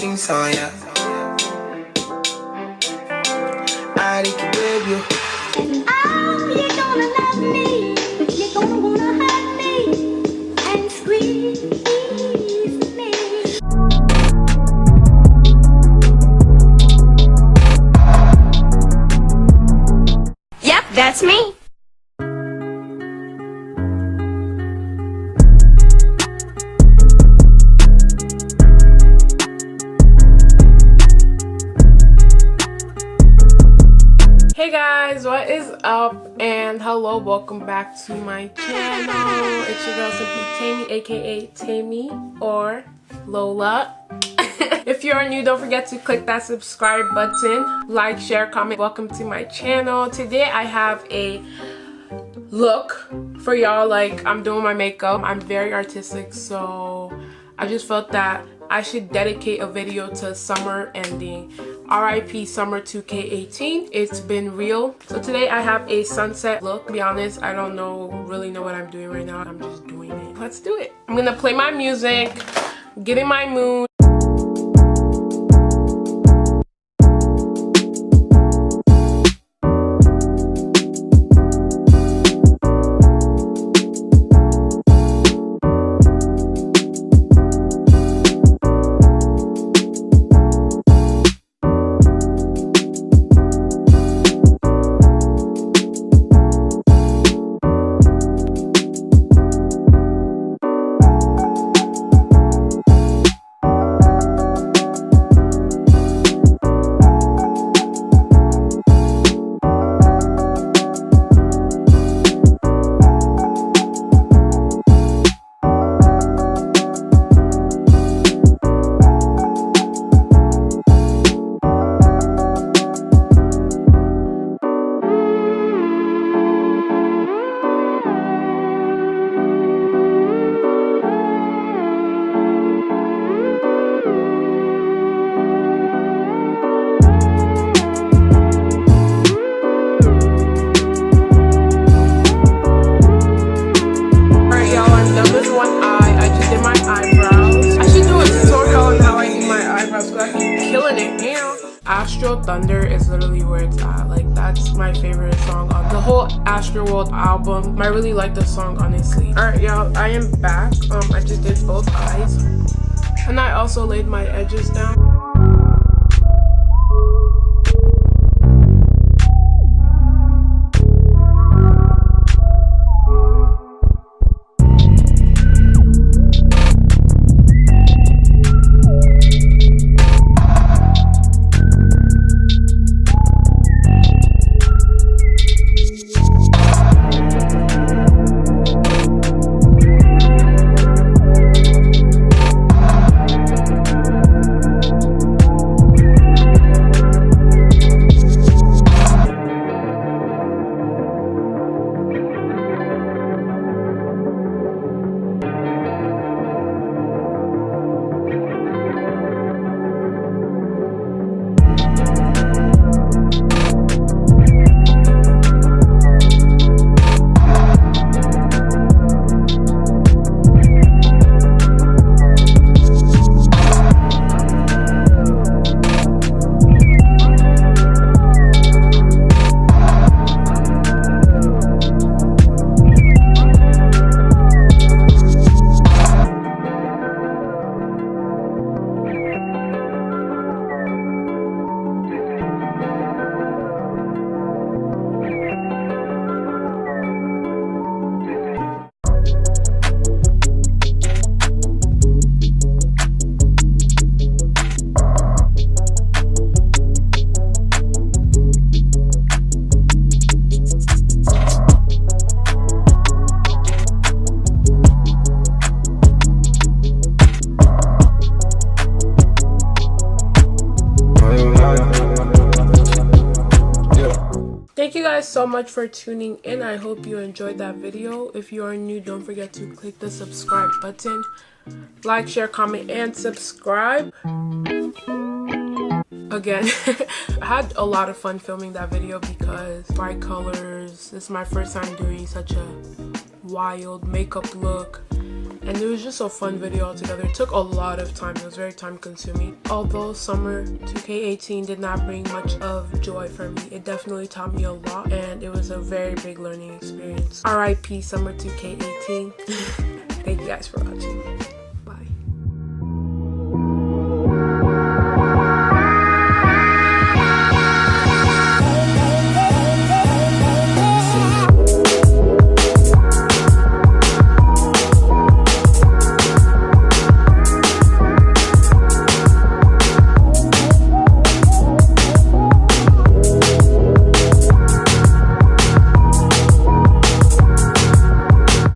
sing song, yeah. I like you, baby. Oh, you're gonna love me. You're gonna wanna hug me and squeeze me. Yep, that's me. Hey guys, what is up? And hello, welcome back to my channel. It's your girl SimplyTemi, aka Temi or Lola. If you're new, don't forget to click that subscribe button, like, share, comment. Welcome to my channel. Today I have a look for y'all. Like, I'm doing my makeup. I'm very artistic, so I just felt that I should dedicate a video to summer ending. RIP summer 2K18. It's been real. So today I have a sunset look. To be honest, I don't really know what I'm doing right now. I'm just doing it. Let's do it. I'm gonna play my music, get in my mood. Astro Thunder is literally where it's at. Like, that's my favorite song on the whole Astro World album. I really like the song, honestly. Alright, y'all, I am back. I just did both eyes, and I also laid my edges down. Thank you guys so much for tuning in. I hope you enjoyed that video. If you are new, don't forget to click the subscribe button, like, share, comment, and subscribe. Again, I had a lot of fun filming that video because bright colors. This is my first time doing such a wild makeup look, and it was just a fun video altogether. It took a lot of time. It was very time consuming. Although summer 2K18 did not bring much of joy for me, it definitely taught me a lot, and it was a very big learning experience. RIP summer 2K18. Thank you guys for watching.